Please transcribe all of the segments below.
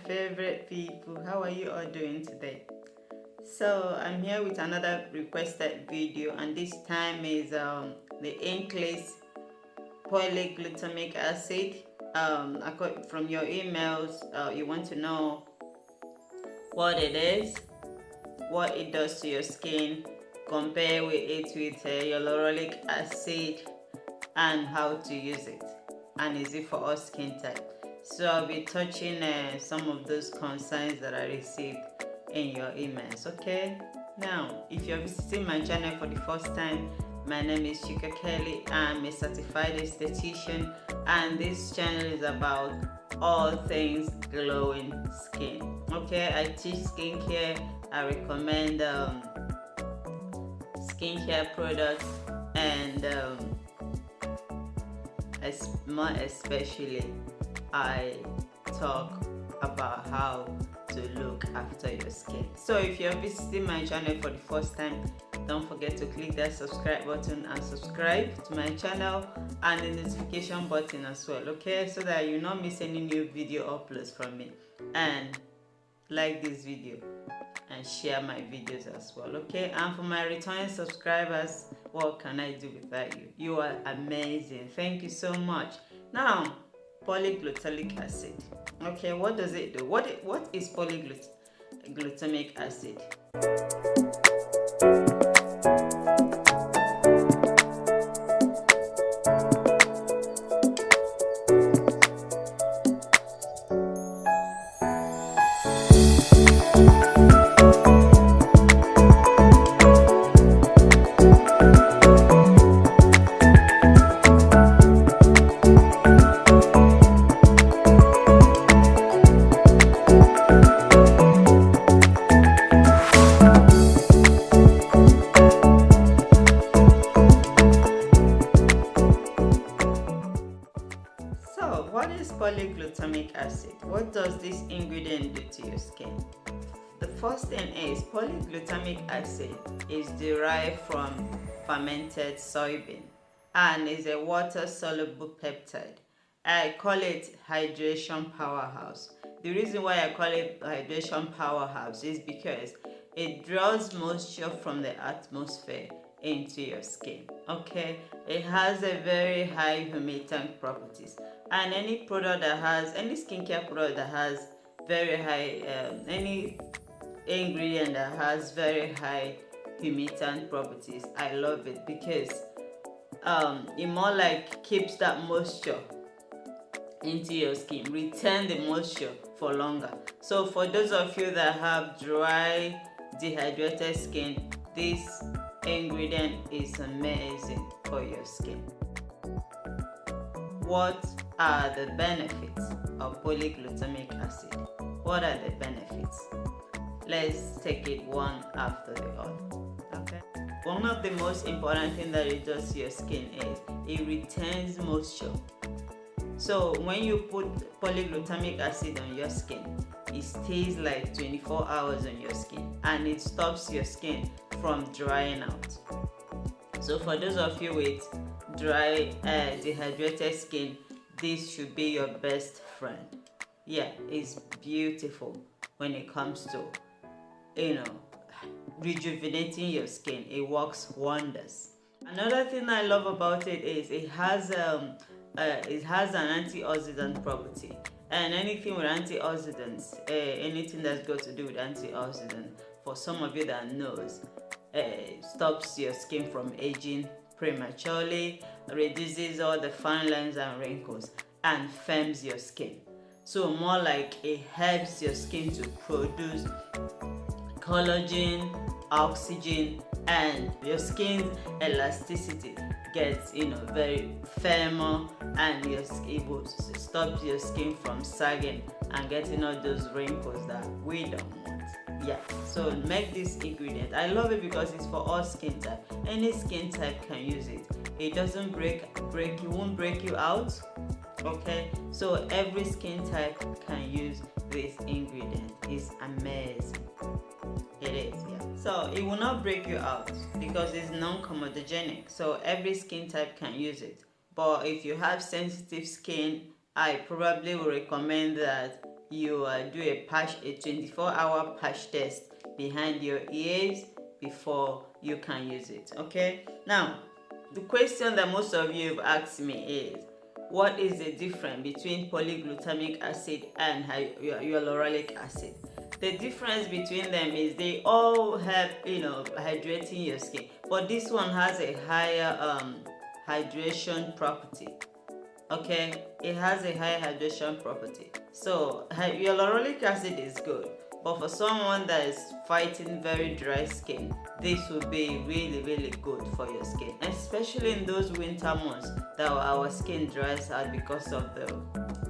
favorite people. How are you all doing today? So I'm here with another requested video, and this time is the Inkey's polyglutamic acid. From your emails, you want to know what it is, what it does to your skin, compare with it with hyaluronic acid, and how to use it, and is it for all skin type. So I'll be touching some of those concerns that I received in your emails. Okay, now if you're visiting my channel for the first time, my name is Chika Kelly. I'm a certified esthetician, and this channel is about all things glowing skin. Okay, I teach skincare. I recommend skincare products, and more especially I talk about how to look after your skin. So if you're visiting my channel for the first time, don't forget to click that subscribe button and subscribe to my channel, and the notification button as well, okay, so that you not miss any new video uploads from me. And like this video and share my videos as well, okay? And for my returning subscribers, what can I do without you? You are amazing. Thank you so much. Now, polyglutamic acid. Okay, what does it do? What is polyglutamic acid? What is polyglutamic acid? What does this ingredient do to your skin? The first thing is polyglutamic acid is derived from fermented soybean and is a water-soluble peptide. I call it hydration powerhouse. The reason why I call it hydration powerhouse is because it draws moisture from the atmosphere into your skin. Okay, it has a very high humectant properties, and any skincare product that has very high any ingredient that has very high humectant properties, I love it because it more like keeps that moisture into your skin, retain the moisture for longer. So for those of you that have dry, dehydrated skin, this ingredient is amazing for your skin. What are the benefits of polyglutamic acid? What are the benefits? Let's take it one after the other. Okay. One of the most important things that it does to your skin is it retains moisture. So when you put polyglutamic acid on your skin, it stays like 24 hours on your skin, and it stops your skin from drying out. So for those of you with dry, dehydrated skin, this should be your best friend. Yeah, it's beautiful when it comes to, rejuvenating your skin. It works wonders. Another thing I love about it is it has an antioxidant property. And anything with antioxidants, anything that's got to do with antioxidant, for some of you that knows, stops your skin from aging prematurely, reduces all the fine lines and wrinkles, and firms your skin. So more like it helps your skin to produce collagen, oxygen, and your skin's elasticity gets very firmer, and you're able to stop your skin from sagging and getting all those wrinkles that we don't want. Yeah, so make this ingredient. I love it because it's for all skin type. Any skin type can use it. It doesn't won't break you out. Okay, so every skin type can use this ingredient. It's amazing. It is, yeah. So it will not break you out because it's non-comedogenic. So every skin type can use it. But if you have sensitive skin, I probably will recommend that you do a 24-hour patch test behind your ears before you can use it. Okay, now the question that most of you have asked me is, what is the difference between polyglutamic acid and hyaluronic acid? The difference between them is they all help, hydrating your skin, but this one has a higher hydration property. Okay, it has a high hydration property. So hyaluronic acid is good, but for someone that is fighting very dry skin, this will be really, really good for your skin, especially in those winter months that our skin dries out because of the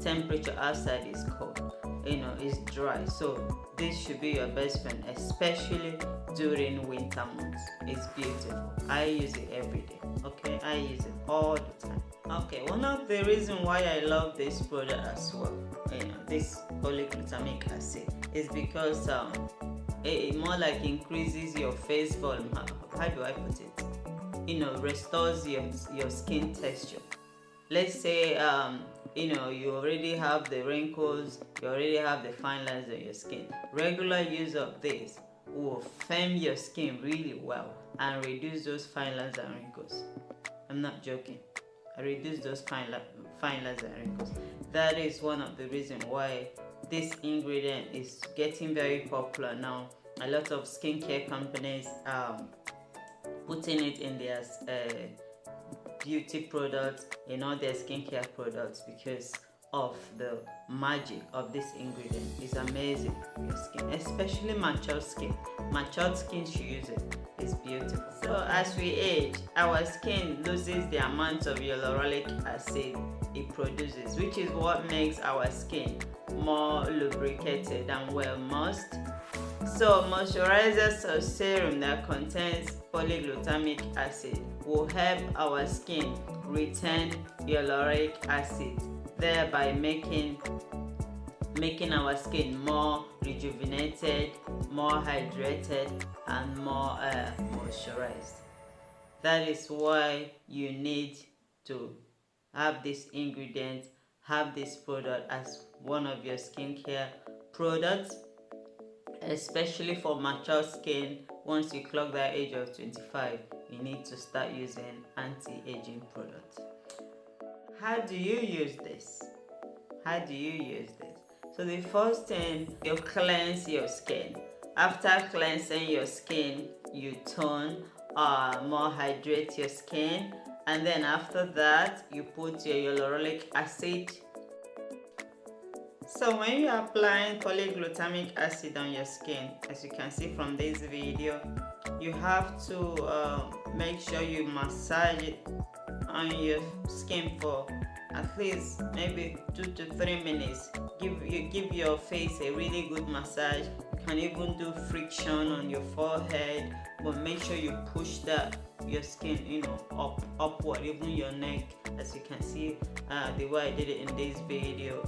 temperature outside is cold. It's dry. So this should be your best friend, especially during winter months. It's beautiful. I use it every day. Okay, I use it all the time. Okay, one of the reasons why I love this product as well, this polyglutamic acid, is because it more like increases your face volume. How do I put it? Restores your skin texture. Let's say you already have the wrinkles, you already have the fine lines on your skin. Regular use of this will firm your skin really well and reduce those fine lines and wrinkles. I'm not joking. Reduce those fine lines and wrinkles. That is one of the reasons why this ingredient is getting very popular now. A lot of skincare companies putting it in their beauty products, in all their skincare products, because of the magic of this ingredient. It's amazing for your skin, especially matured skin. Matured skin should use it. It's beautiful. So as we age, our skin loses the amount of hyaluronic acid it produces, which is what makes our skin more lubricated and well moisturized. So moisturizers or serum that contains polyglutamic acid will help our skin retain hyaluronic acid, thereby making our skin more rejuvenated, more hydrated, and more moisturized. That is why you need to have this ingredient, have this product as one of your skincare products, especially for mature skin. Once you clock that age of 25, you need to start using anti-aging products. How do you use this? So the first thing, you cleanse your skin. After cleansing your skin, you tone or more hydrate your skin, and then after that you put your hyaluronic acid. So when you are applying polyglutamic acid on your skin, as you can see from this video, you have to make sure you massage it on your skin for at least maybe 2 to 3 minutes. Give your face a really good massage. You can even do friction on your forehead, but make sure you push your skin upward, even your neck, as you can see the way I did it in this video,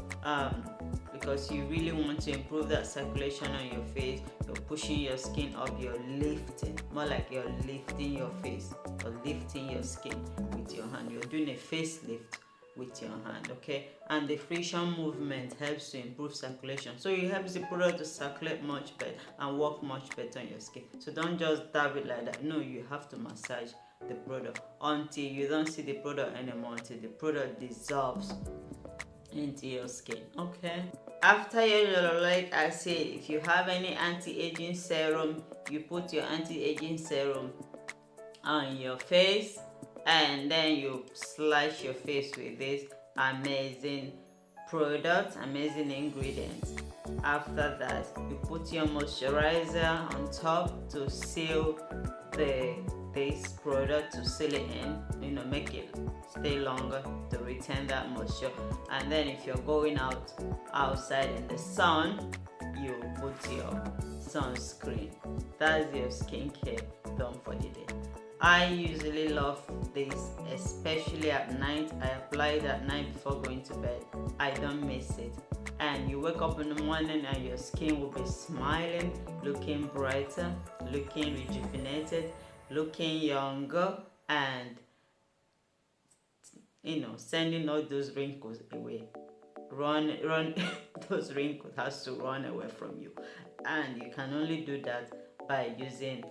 because you really want to improve that circulation on your face. You're pushing your skin up, you're lifting, more like you're lifting your face, or lifting your skin with your hand. You're doing a facelift with your hand, okay? And the friction movement helps to improve circulation, so it helps the product to circulate much better and work much better on your skin. So don't just dab it like that. No, you have to massage the product until you don't see the product anymore, until the product dissolves into your skin. Okay, after your hyaluronic acid, if you have any anti-aging serum, you put your anti-aging serum on your face, and then you slash your face with this amazing product, amazing ingredients. After that, you put your moisturizer on top to seal this product, to seal it in, make it stay longer, to retain that moisture. And then if you're going outside in the sun, you put your sunscreen. That's your skincare done for the day. I usually love this, especially at night. I apply it at night before going to bed. I don't miss it. And you wake up in the morning and your skin will be smiling, looking brighter, looking rejuvenated, looking younger, and sending all those wrinkles away run those wrinkles has to run away from you. And you can only do that by using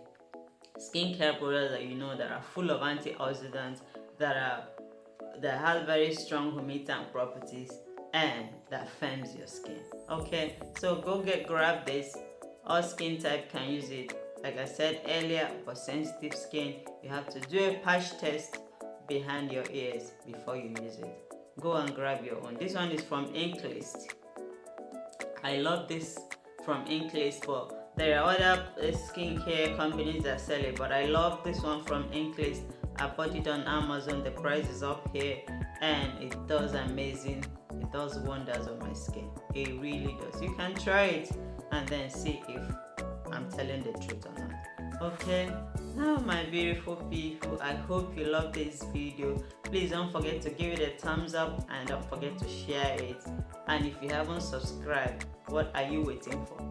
skincare products that you know that are full of antioxidants, that have very strong humectant properties, and that firms your skin. Okay, so grab this. All skin type can use it. Like I said earlier, for sensitive skin, you have to do a patch test behind your ears before you use it. Go and grab your own. This one is from Inkey. I love this from Inkey, but there are other skincare companies that sell it, but I love this one from Inkey. I bought it on Amazon. The price is up here, and it does amazing. It does wonders on my skin. It really does. You can try it and then see if I'm telling the truth or not. Okay, now my beautiful people, I hope you love this video. Please don't forget to give it a thumbs up and don't forget to share it. And if you haven't subscribed, what are you waiting for?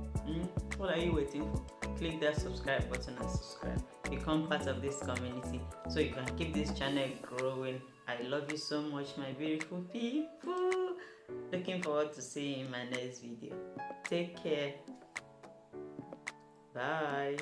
What are you waiting for? Click that subscribe button and subscribe. Become part of this community so you can keep this channel growing. I love you so much, my beautiful people. Looking forward to seeing you in my next video. Take care. Bye.